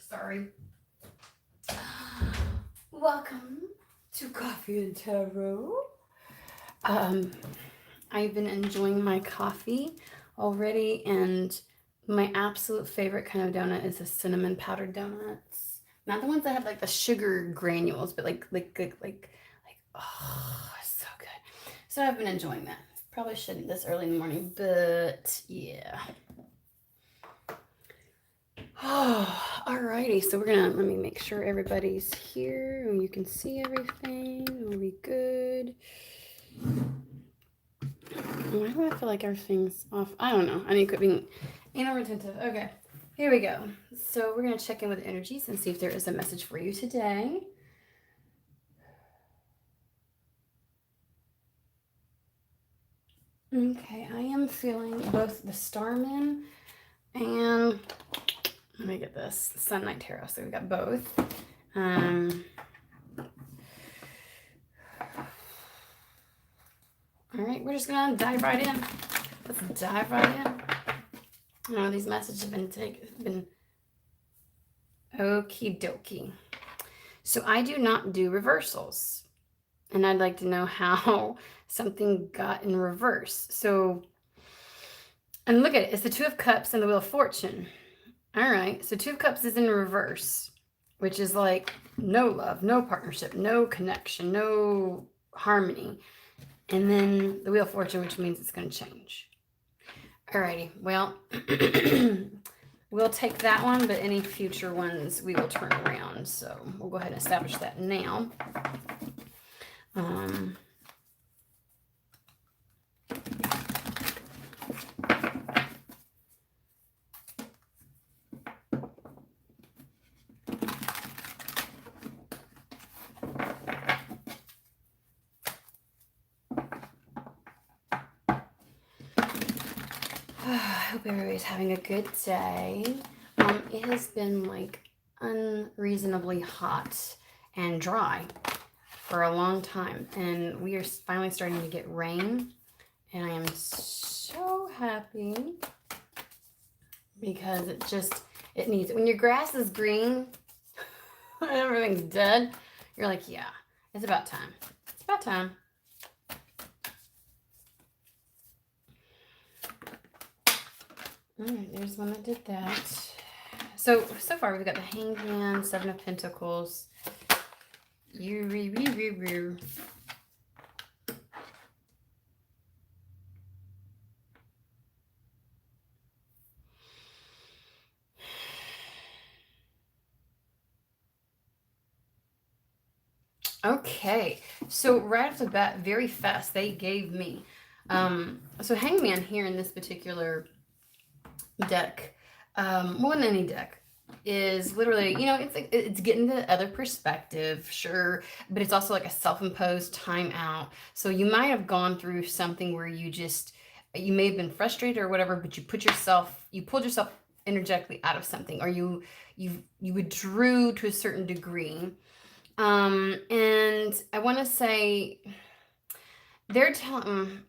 Sorry. Welcome to Coffee and Tarot. I've been enjoying my coffee already, and my absolute favorite kind of donut is the cinnamon powdered donuts. Not the ones that have like the sugar granules, but oh, so good. So I've been enjoying that. Probably shouldn't this early in the morning, but yeah. Oh, alrighty. So let me make sure everybody's here and you can see everything. Are we good? Why do I feel like everything's off? I don't know. I need to quit being anal retentive. Okay, here we go. So we're going to check in with energies and see if there is a message for you today. Okay, I am feeling both the Starman and let me get this Sun Night Tarot. So we've got both. All right, we're just gonna dive right in. Let's dive right in. Oh, these messages have been okie dokie. So I do not do reversals, and I'd like to know how something got in reverse. So, and look at it, it's the Two of Cups and the Wheel of Fortune. All right, so Two of Cups is in reverse, which is like no love, no partnership, no connection, no harmony. And then the Wheel of Fortune, which means it's going to change. Alrighty, well, we'll take that one, but any future ones we will turn around. So we'll go ahead and establish that now. I hope everybody's having a good day. It has been like unreasonably hot and dry for a long time, and we are finally starting to get rain, and I am so happy because it needs it. When your grass is green and everything's dead, you're like, yeah, it's about time. It's about time. All right, there's one that did that. So far we've got the Hanged Man, Seven of Pentacles. Okay, so right off the bat, very fast, they gave me. So Hangman here in this particular deck, more than any deck, is literally, it's like it's getting the other perspective, sure, but it's also like a self-imposed timeout. So you might have gone through something where you may have been frustrated or whatever, but you pulled yourself energetically out of something, or you withdrew to a certain degree. And I want to say they're telling,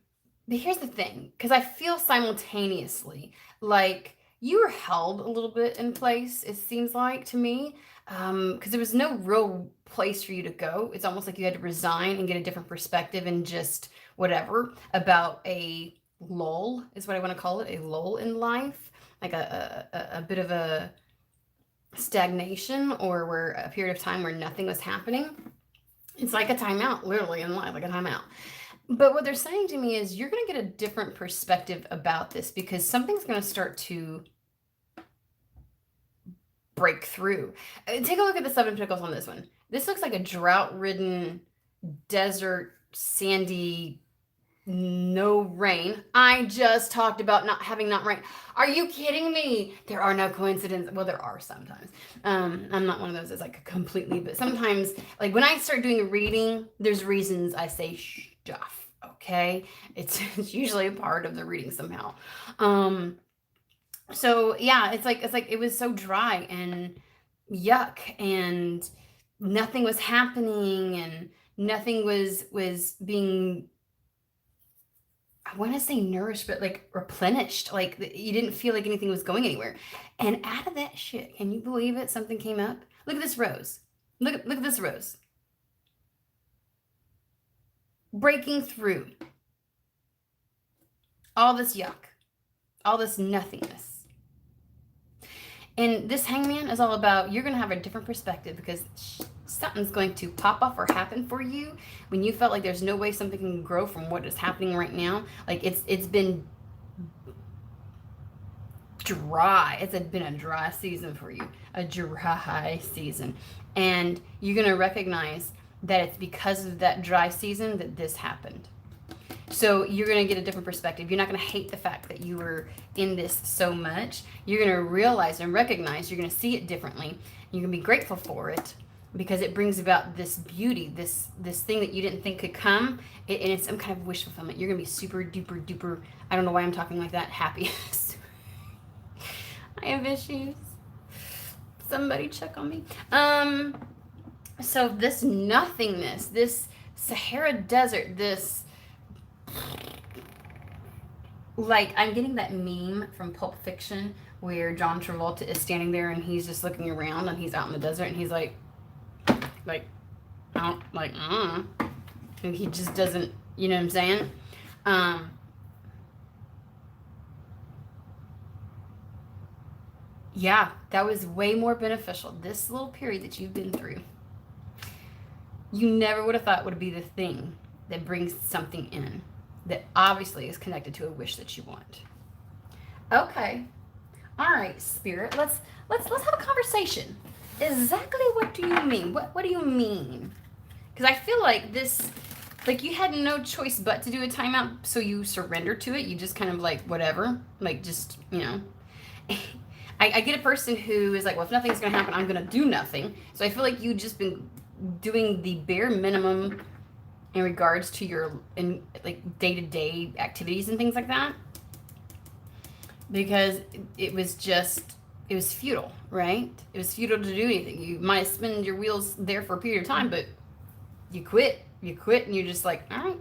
but here's the thing, because I feel simultaneously like you were held a little bit in place, it seems like to me, because there was no real place for you to go. It's almost like you had to resign and get a different perspective and just whatever about a lull is what I want to call it, a lull in life, like a bit of a stagnation, or where a period of time where nothing was happening. It's like a timeout, literally in life, like a timeout. But what they're saying to me is you're going to get a different perspective about this, because something's going to start to break through. Take a look at the Seven of Pentacles on this one. This looks like a drought-ridden, desert, sandy, no rain. I just talked about not rain. Are you kidding me? There are no coincidences. Well, there are sometimes. I'm not one of those that's like completely, but sometimes, like when I start doing a reading, there's reasons I say stuff. Okay, it's usually a part of the reading somehow. So yeah, it's like it was so dry and yuck, and nothing was happening, and nothing was being I want to say nourished, but like replenished. Like you didn't feel like anything was going anywhere. And out of that shit, can you believe it? Something came up. Look at this rose. Look at this rose. Breaking through all this yuck, all this nothingness. And this hangman is all about you're going to have a different perspective because something's going to pop off or happen for you when you felt like there's no way something can grow from what is happening right now. Like it's been dry. It's been a dry season for you, a dry season. And you're going to recognize that it's because of that dry season that this happened. So you're going to get a different perspective. You're not going to hate the fact that you were in this so much. You're going to realize and recognize, you're going to see it differently. You're going to be grateful for it because it brings about this beauty, this thing that you didn't think could come. And it's some kind of wish fulfillment. You're going to be super duper duper, I don't know why I'm talking like that, happy. I have issues. Somebody check on me. So this nothingness, this Sahara Desert, this, like, I'm getting that meme from Pulp Fiction where John Travolta is standing there and he's just looking around and he's out in the desert and he's like, and he just doesn't, you know what I'm saying? Yeah, that was way more beneficial. This little period that you've been through, you never would have thought would be the thing that brings something in that obviously is connected to a wish that you want. Okay. All right, Spirit. Let's have a conversation. Exactly what do you mean? What do you mean? Because I feel like this, like you had no choice but to do a timeout, so you surrendered to it. You just kind of like whatever, like just, you know. I get a person who is like, well, if nothing's going to happen, I'm going to do nothing. So I feel like you've just been doing the bare minimum in regards to your like day-to-day activities and things like that. Because it was futile, right? It was futile to do anything. You might spin your wheels there for a period of time, but you quit. You quit and you're just like, all right,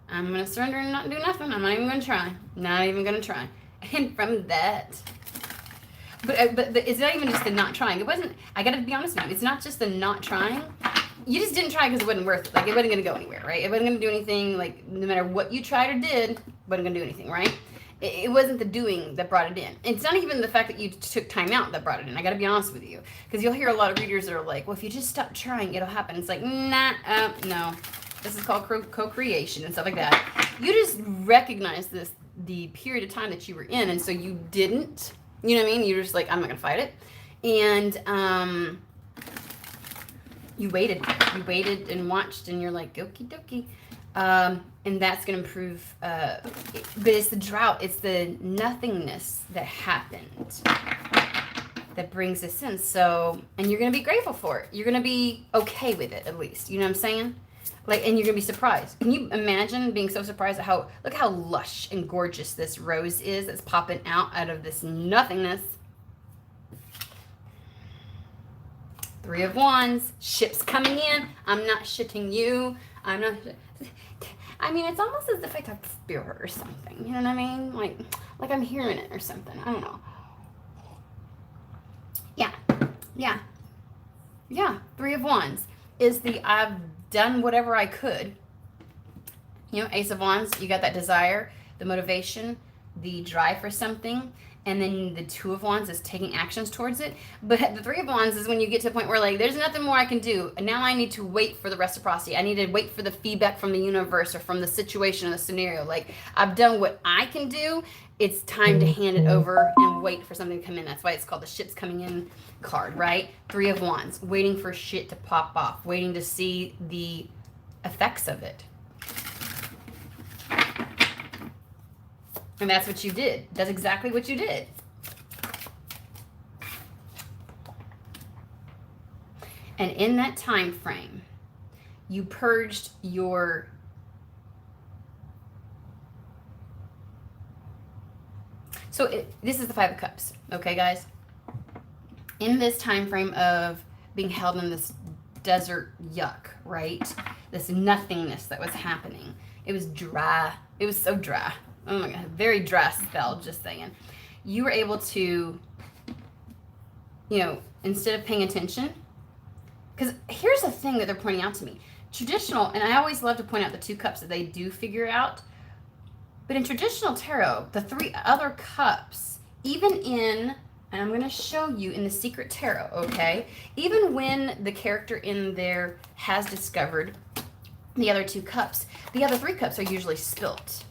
I'm going to surrender and not do nothing. I'm not even going to try. Not even going to try. And from that... But it's not even just the not trying. It wasn't, I gotta be honest with you, it's not just the not trying. You just didn't try because it wasn't worth it. Like, it wasn't gonna go anywhere, right? It wasn't gonna do anything. Like, no matter what you tried or did, it wasn't gonna do anything, right? It wasn't the doing that brought it in. It's not even the fact that you took time out that brought it in. I gotta be honest with you. Because you'll hear a lot of readers that are like, well, if you just stop trying, it'll happen. It's like, nah, no. This is called co-creation and stuff like that. You just recognize the period of time that you were in, and so you didn't. You know what I mean? You're just like, I'm not going to fight it. And you waited. You waited and watched, and you're like, okie dokie. And that's going to improve. But it's the drought. It's the nothingness that happened that brings this in. So, and you're going to be grateful for it. You're going to be okay with it, at least. You know what I'm saying? Like, and you're going to be surprised. Can you imagine being so surprised at look how lush and gorgeous this rose is that's popping out of this nothingness. Three of Wands, ships coming in. I'm not shitting you. I mean, it's almost as if I talk to spirit or something. You know what I mean? Like I'm hearing it or something. I don't know. Yeah. Three of Wands is I've done whatever I could. You know, Ace of Wands, you got that desire, the motivation, the drive for something, and then the Two of Wands is taking actions towards it. But the Three of Wands is when you get to a point where, like, there's nothing more I can do, and now I need to wait for the reciprocity. I need to wait for the feedback from the universe or from the situation or the scenario. Like, I've done what I can do. It's time to hand it over and wait for something to come in. That's why it's called the ships coming in card, right? Three of Wands, waiting for shit to pop off, waiting to see the effects of it. And that's what you did. That's exactly what you did. And in that time frame, you purged your this is the Five of Cups, okay, guys? In this time frame of being held in this desert yuck, right? This nothingness that was happening. It was dry. It was so dry. Oh my God, very dry spell, just saying. You were able to, instead of paying attention, because here's the thing that they're pointing out to me. Traditional, and I always love to point out the 2 cups that they do figure out, but in traditional tarot, the 3 other cups, even in, and I'm going to show you in the Secret Tarot, okay? Even when the character in there has discovered the other 2 cups, the other 3 cups are usually spilt.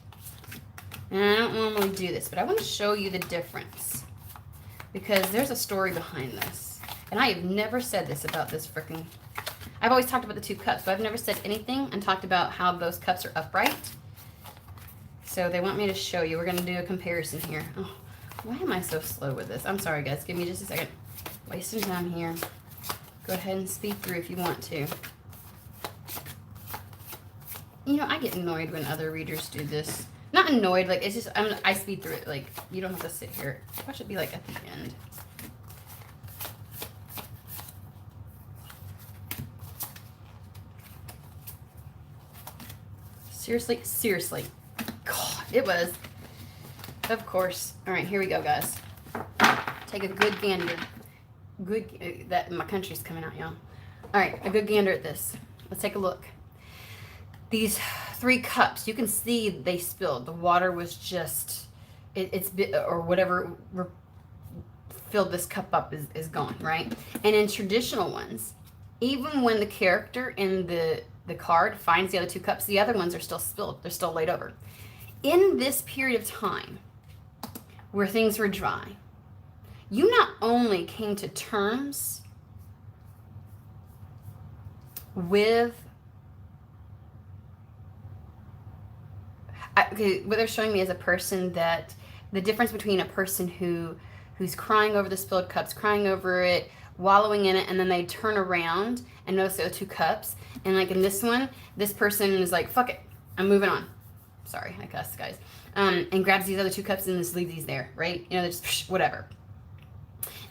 And I don't normally do this, but I want to show you the difference, because there's a story behind this. And I have never said this about this freaking... I've always talked about the 2 cups, but I've never said anything and talked about how those cups are upright. So they want me to show you. We're going to do a comparison here. Oh, why am I so slow with this? I'm sorry, guys. Give me just a second. Wasting time here. Go ahead and speed through if you want to. I get annoyed when other readers do this. Not annoyed, like, it's just, I speed through it. Like, you don't have to sit here. Why should it be, like, at the end? Seriously. God, it was. Of course. All right, here we go, guys. Take a good gander. That my country's coming out, y'all. All right, a good gander at this. Let's take a look. These 3 cups, you can see they spilled. The water was just, or whatever filled this cup up is gone, right? And in traditional ones, even when the character in the card finds the other 2 cups, the other ones are still spilled. They're still laid over. In this period of time where things were dry, you not only came to terms with what they're showing me is a person that the difference between a person who's crying over the spilled cups, crying over it, wallowing in it, and then they turn around and notice there are 2 cups. And like in this one, this person is like, fuck it, I'm moving on. Sorry, I cussed, guys. And grabs these other 2 cups and just leave these there, right? They're just whatever.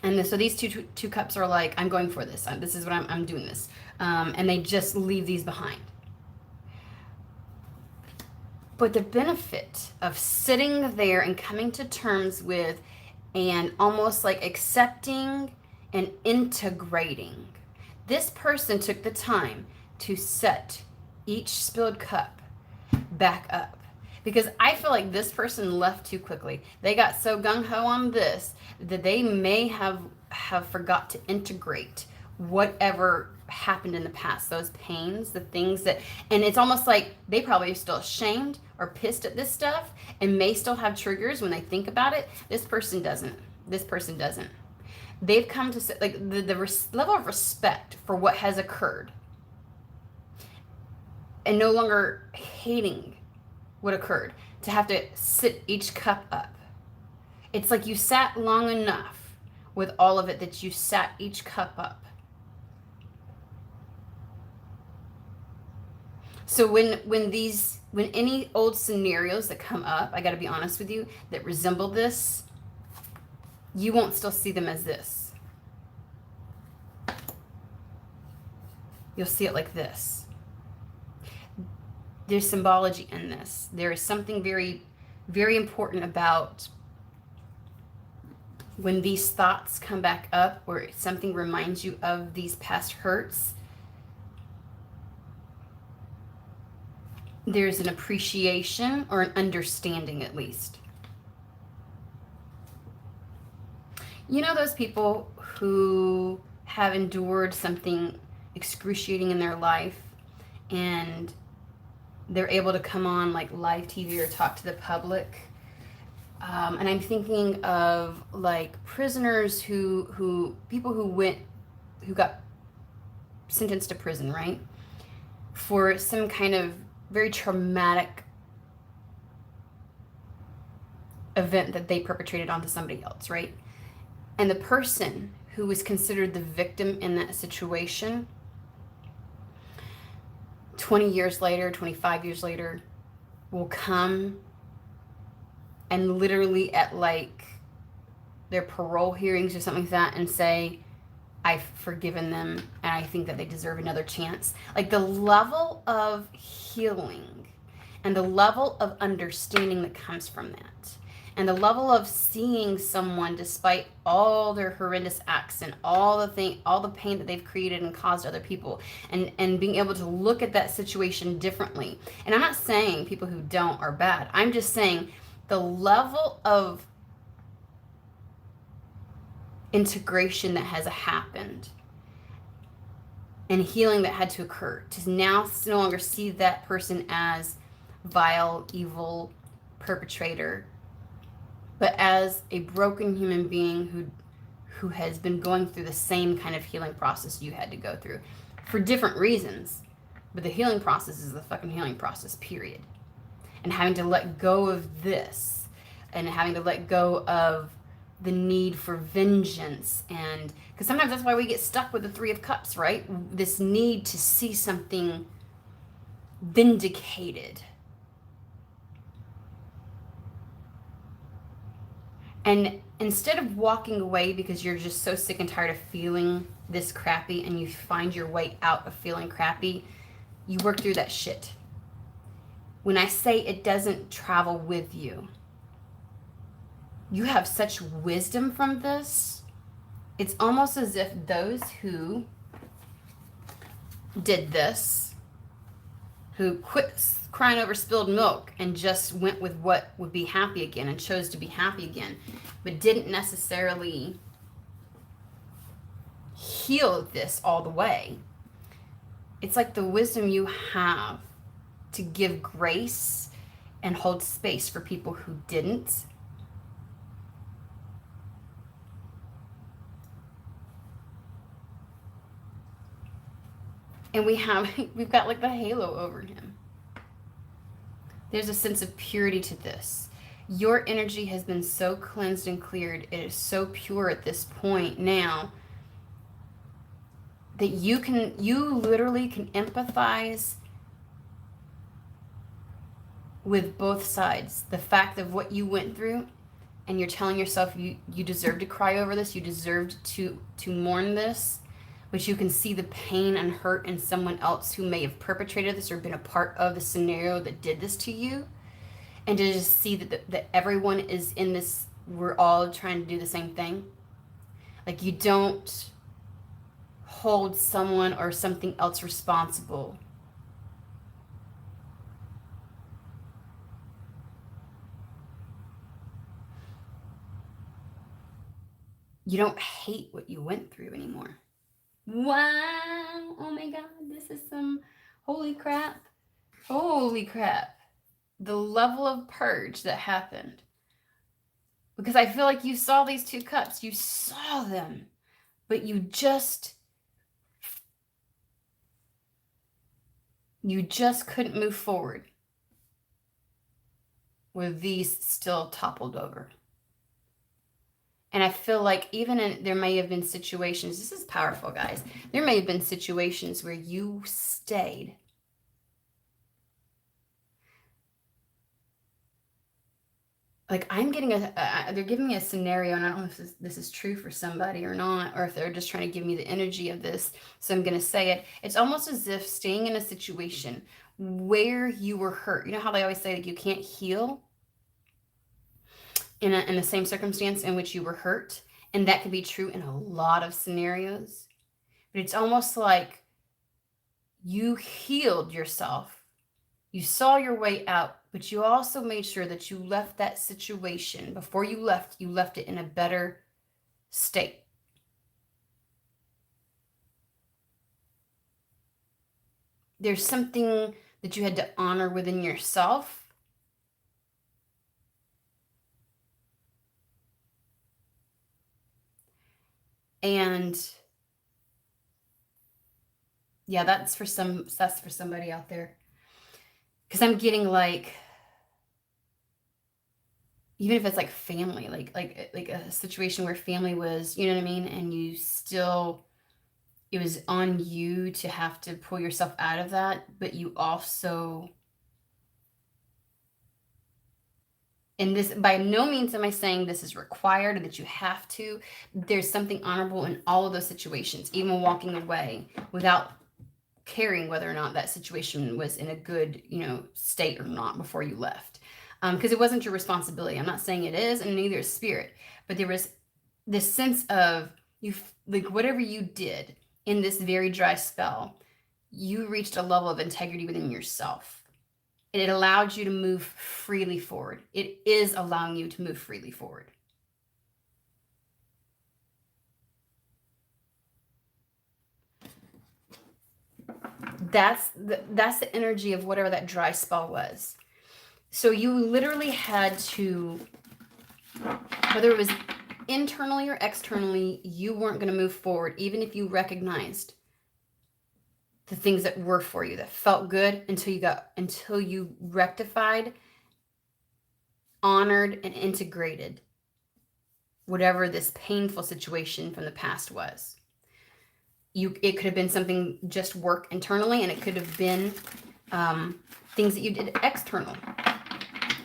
And so these two cups are like, I'm going for this. This is what I'm doing this. And they just leave these behind. But the benefit of sitting there and coming to terms with and almost like accepting and integrating, this person took the time to set each spilled cup back up. Because I feel like this person left too quickly. They got so gung-ho on this that they may have forgot to integrate whatever happened in the past, those pains, the things that, and it's almost like they probably are still ashamed or pissed at this stuff and may still have triggers when they think about it. This person doesn't. They've come to, like, the level of respect for what has occurred and no longer hating what occurred, to have to sit each cup up. It's like you sat long enough with all of it that you sat each cup up. So when any old scenarios that come up, I got to be honest with you, that resemble this, you won't still see them as this. You'll see it like this. There's symbology in this. There is something very, very important about when these thoughts come back up or something reminds you of these past hurts. There's an appreciation or an understanding, at least. You know those people who have endured something excruciating in their life and they're able to come on like live TV or talk to the public. And I'm thinking of like prisoners people who got sentenced to prison, right? For some kind of very traumatic event that they perpetrated onto somebody else, right? And the person who was considered the victim in that situation 20 years later, 25 years later, will come and literally at like their parole hearings or something like that and say, I've forgiven them and I think that they deserve another chance. Like the level of healing and the level of understanding that comes from that, and the level of seeing someone despite all their horrendous acts and all the pain that they've created and caused other people, and being able to look at that situation differently. And I'm not saying people who don't are bad. I'm just saying the level of integration that has happened and healing that had to occur to now no longer see that person as vile, evil perpetrator, but as a broken human being who has been going through the same kind of healing process you had to go through for different reasons. But the healing process is the fucking healing process, period. And having to let go of this, and having to let go of the need for vengeance, and because sometimes that's why we get stuck with the Three of Cups, right? This need to see something vindicated. And instead of walking away because you're just so sick and tired of feeling this crappy, and you find your way out of feeling crappy, you work through that shit. When I say it doesn't travel with you, you have such wisdom from this. It's almost as if those who did this, who quit crying over spilled milk and just went with what would be happy again and chose to be happy again, but didn't necessarily heal this all the way. It's like the wisdom you have to give grace and hold space for people who didn't. And we've got like the halo over him. There's a sense of purity to this. Your energy has been so cleansed and cleared. It is so pure at this point now that you literally can empathize with both sides. The fact of what you went through, and you're telling yourself you deserve to cry over this, you deserved to mourn this, but you can see the pain and hurt in someone else who may have perpetrated this or been a part of the scenario that did this to you. And to just see that everyone is in this, we're all trying to do the same thing. Like, you don't hold someone or something else responsible. You don't hate what you went through anymore. Wow. Oh my God. This is some holy crap. Holy crap. The level of purge that happened. Because I feel like you saw these two cups. You saw them. But you just couldn't move forward with these still toppled over. And I feel like there may have been situations, this is powerful, guys. There may have been situations where you stayed. Like, I'm getting they're giving me a scenario, and I don't know if this is true for somebody or not, or if they're just trying to give me the energy of this. So I'm going to say it. It's almost as if staying in a situation where you were hurt. You know how they always say that you can't heal in the same circumstance in which you were hurt, and that can be true in a lot of scenarios. But it's almost like you healed yourself. You saw your way out, but you also made sure that you left that situation. Before you left it in a better state. There's something that you had to honor within yourself. And yeah, that's for somebody out there. Because I'm getting like, even if it's like family, like a situation where family was, you know what I mean? And you still, it was on you to have to pull yourself out of that, but you also, and this, by no means am I saying this is required or that you have to. There's something honorable in all of those situations, even walking away without caring whether or not that situation was in a good, state or not before you left. Because it wasn't your responsibility. I'm not saying it is, and neither is spirit. But there was this sense of you, like whatever you did in this very dry spell, you reached a level of integrity within yourself. It allowed you to move freely forward. It is allowing you to move freely forward. That's the energy of whatever that dry spell was. So you literally had to, whether it was internally or externally, you weren't going to move forward, even if you recognized the things that were for you, that felt good, until you rectified, honored, and integrated whatever this painful situation from the past was. It could have been something just work internally, and it could have been things that you did external,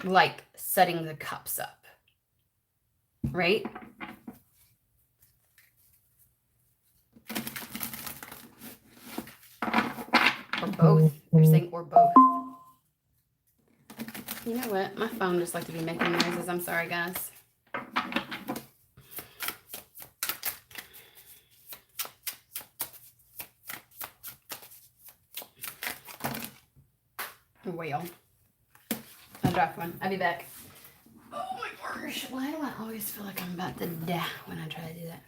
like setting the cups up, right? Or both. They're saying or both. You know what? My phone just like to be making noises. I'm sorry, guys. Whale. I dropped one. I'll be back. Oh my gosh. Why do I always feel like I'm about to die when I try to do that?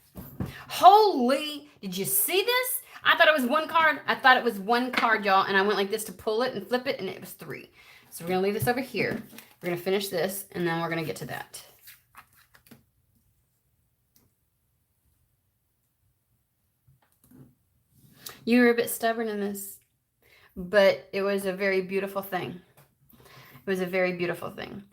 Holy, did you see this? I thought it was one card. I thought it was one card, y'all. And I went like this to pull it and flip it, and it was 3. So we're going to leave this over here. We're going to finish this, and then we're going to get to that. You were a bit stubborn in this, but it was a very beautiful thing. It was a very beautiful thing.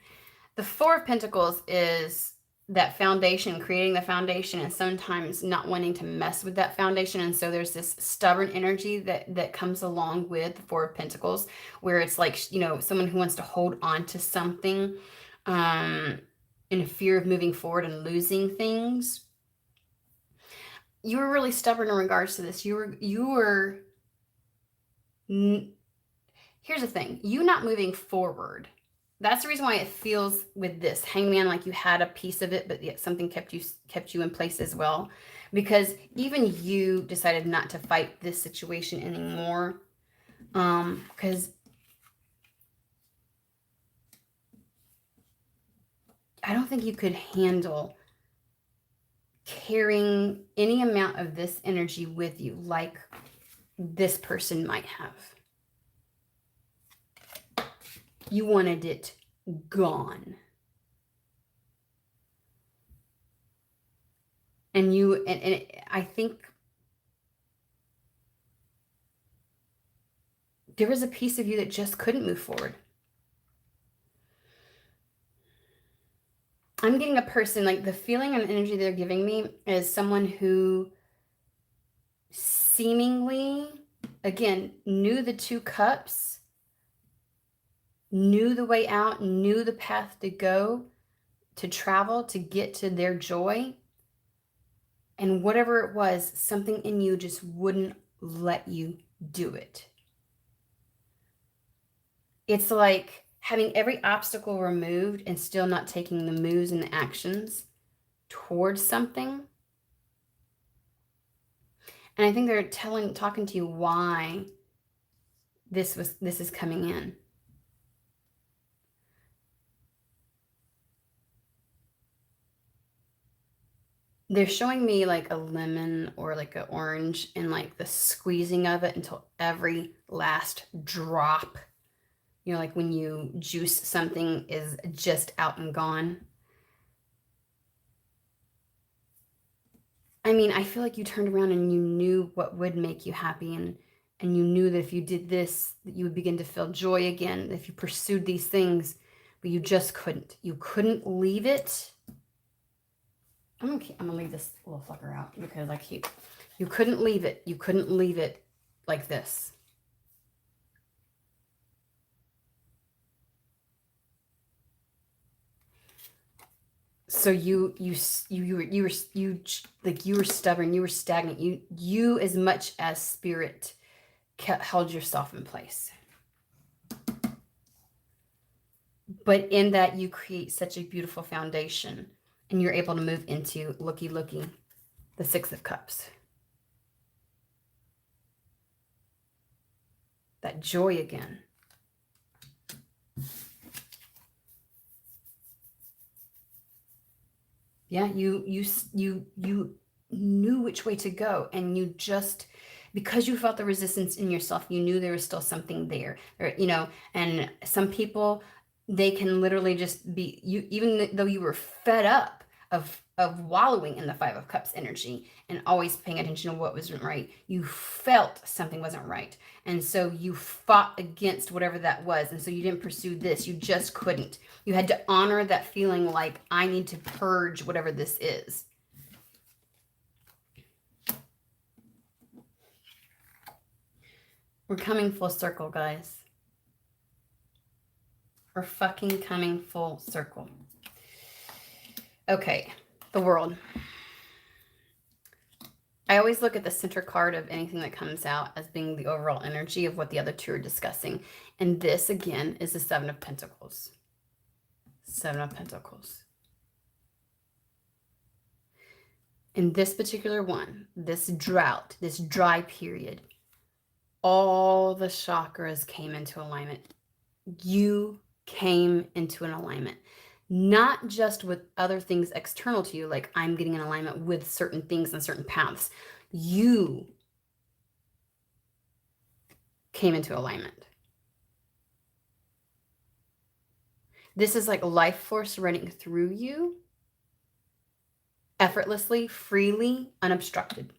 The 4 of Pentacles is that foundation, creating the foundation, and sometimes not wanting to mess with that foundation. And so there's this stubborn energy that comes along with the 4 of Pentacles, where it's like, someone who wants to hold on to something in fear of moving forward and losing things. You were really stubborn in regards to this. Here's the thing, you not moving forward. That's the reason why it feels with this hangman like you had a piece of it, but yet something kept you in place as well. Because even you decided not to fight this situation anymore. Because I don't think you could handle carrying any amount of this energy with you like this person might have. You wanted it gone. And I think there was a piece of you that just couldn't move forward. I'm getting a person, like the feeling and energy they're giving me is someone who seemingly, again, knew the 2 cups, knew the way out, knew the path to go, to travel, to get to their joy. And whatever it was, something in you just wouldn't let you do it. It's like having every obstacle removed and still not taking the moves and the actions towards something. And I think they're talking to you why this is coming in. They're showing me like a lemon or like an orange and like the squeezing of it until every last drop, like when you juice something, is just out and gone. I mean, I feel like you turned around and you knew what would make you happy, and you knew that if you did this, that you would begin to feel joy again, if you pursued these things, but you just couldn't. You couldn't leave it. I'm gonna leave this little fucker out because you couldn't leave it. You couldn't leave it like this. So you were stubborn. You were stagnant. You as much as spirit held yourself in place. But in that, you create such a beautiful foundation, and you're able to move into looky, the Six of Cups. That joy again. Yeah, you knew which way to go, and you just, because you felt the resistance in yourself, you knew there was still something there. Or, and some people, they can literally just be, you, even though you were fed up of wallowing in the Five of Cups energy and always paying attention to what wasn't right, you felt something wasn't right, and so you fought against whatever that was, and so you didn't pursue this. You just couldn't. You had to honor that feeling like, I need to purge whatever this is. We're coming full circle, guys. We're fucking coming full circle. Okay, the World. I always look at the center card of anything that comes out as being the overall energy of what the other two are discussing. And this, again, is the Seven of Pentacles. Seven of Pentacles. In this particular one, this drought, this dry period, all the chakras came into alignment. You came into an alignment. Not just with other things external to you, like I'm getting in alignment with certain things and certain paths. You came into alignment. This is like life force running through you, effortlessly, freely, unobstructed.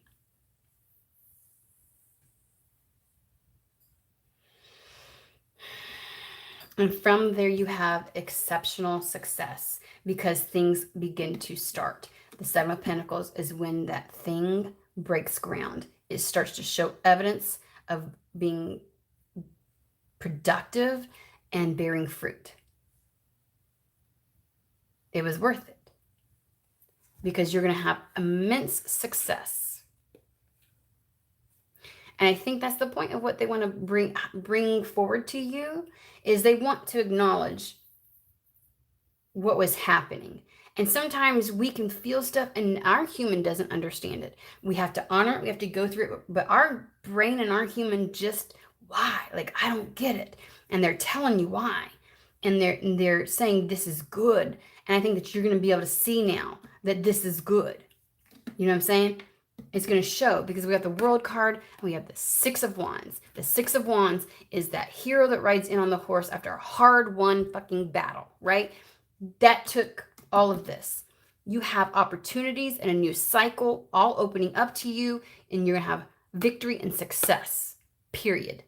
And from there, you have exceptional success because things begin to start. The Seven of Pentacles is when that thing breaks ground. It starts to show evidence of being productive and bearing fruit. It was worth it because you're going to have immense success. And I think that's the point of what they want to bring forward to you, is they want to acknowledge what was happening. And sometimes we can feel stuff and our human doesn't understand it. We have to honor it. We have to go through it. But our brain and our human just, why? Like, I don't get it. And they're telling you why. And they're saying this is good. And I think that you're going to be able to see now that this is good. You know what I'm saying? It's going to show, because we have the World card and we have the Six of Wands. The Six of Wands is that hero that rides in on the horse after a hard-won fucking battle, right? That took all of this. You have opportunities and a new cycle all opening up to you, and you're going to have victory and success, period.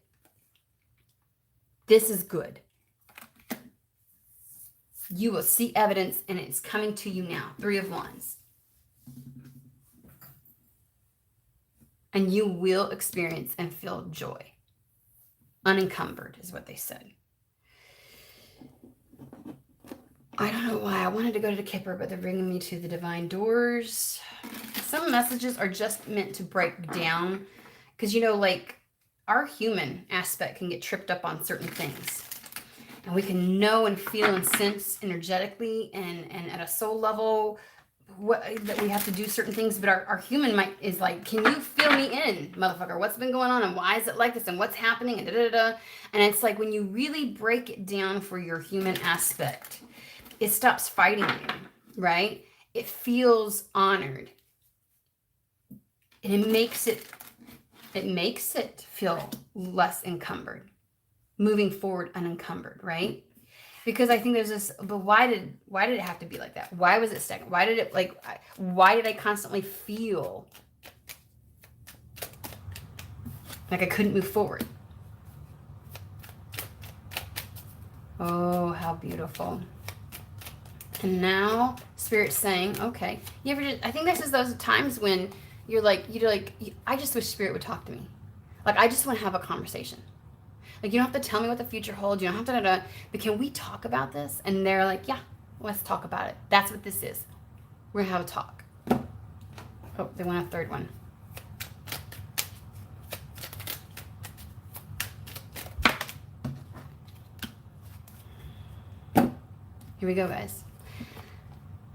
This is good. You will see evidence, and it's coming to you now. Three of Wands. And you will experience and feel joy. Unencumbered is what they said. I don't know why. I wanted to go to the Kipper, but they're bringing me to the Divine Doors. Some messages are just meant to break down. Because, like our human aspect can get tripped up on certain things. And we can know and feel and sense energetically and at a soul level that we have to do certain things, but our human mind is like, can you feel me in, motherfucker? What's been going on and why is it like this and what's happening and da-da-da-da. And it's like when you really break it down for your human aspect, it stops fighting you, right? It feels honored. And it makes it feel less encumbered, moving forward unencumbered, right? Because I think there's this, but why did it have to be like that? Why was it stagnant? Why did I constantly feel like I couldn't move forward? Oh, how beautiful. And now Spirit's saying, okay, I think this is those times when you're like, I just wish Spirit would talk to me. Like, I just want to have a conversation. Like, you don't have to tell me what the future holds. You don't have to, but can we talk about this? And they're like, yeah, let's talk about it. That's what this is. We're going to have a talk. Oh, they want a third one. Here we go, guys.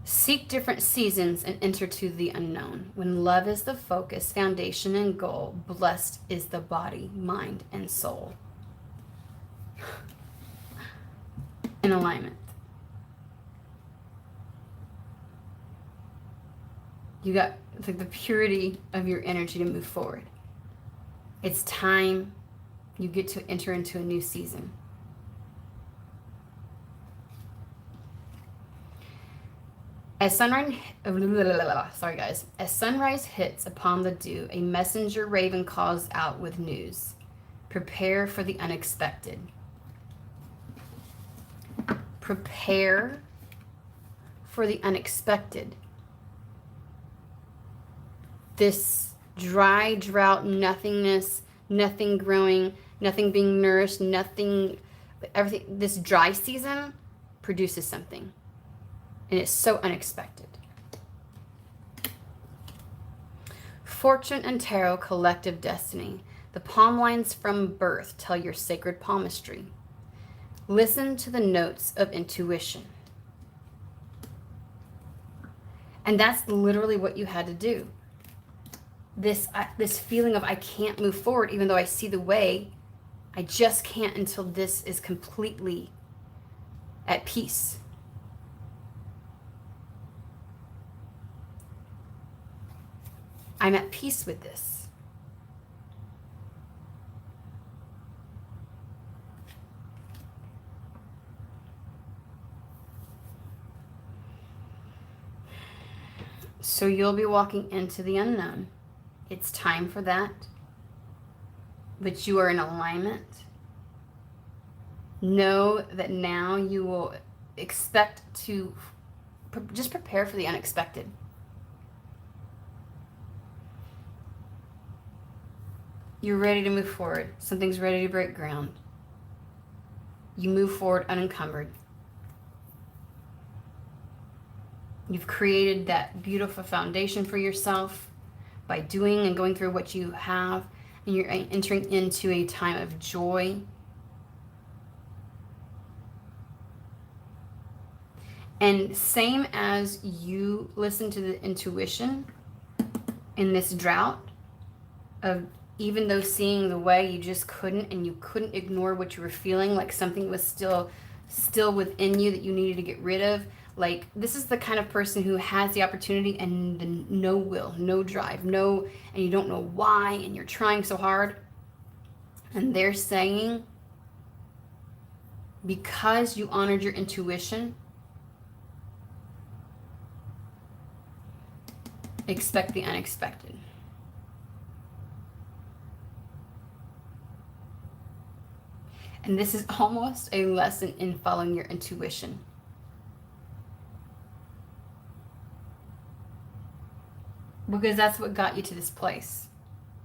Seek different seasons and enter to the unknown. When love is the focus, foundation, and goal, blessed is the body, mind, and soul. In alignment. You got the purity of your energy to move forward. It's time you get to enter into a new season. As sunrise hits upon the dew, a messenger raven calls out with news. Prepare for the unexpected. Prepare for the unexpected. This dry drought, nothingness, nothing growing, nothing being nourished, everything, this dry season produces something. And it's so unexpected. Fortune and tarot, collective destiny. The palm lines from birth tell your sacred palmistry. Listen to the notes of intuition. And that's literally what you had to do. This feeling of I can't move forward even though I see the way. I just can't until this is completely at peace. I'm at peace with this. So you'll be walking into the unknown. It's time for that. But you are in alignment. Know that now you will expect to just prepare for the unexpected. You're ready to move forward. Something's ready to break ground. You move forward unencumbered. You've created that beautiful foundation for yourself by doing and going through what you have, and you're entering into a time of joy. And same as you listen to the intuition in this drought of even though seeing the way you just couldn't, and you couldn't ignore what you were feeling, like something was still within you that you needed to get rid of. Like, this is the kind of person who has the opportunity and the no will, no drive, and you don't know why, and you're trying so hard. And they're saying, because you honored your intuition, expect the unexpected. And this is almost a lesson in following your intuition. Because that's what got you to this place,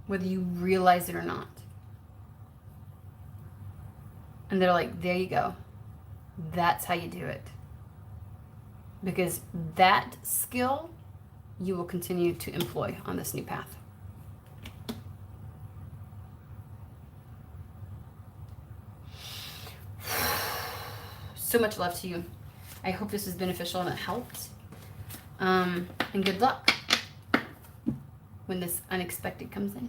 whether you realize it or not. And they're like, there you go. That's how you do it. Because that skill you will continue to employ on this new path. So much love to you. I hope this was beneficial and it helped. And good luck when this unexpected comes in.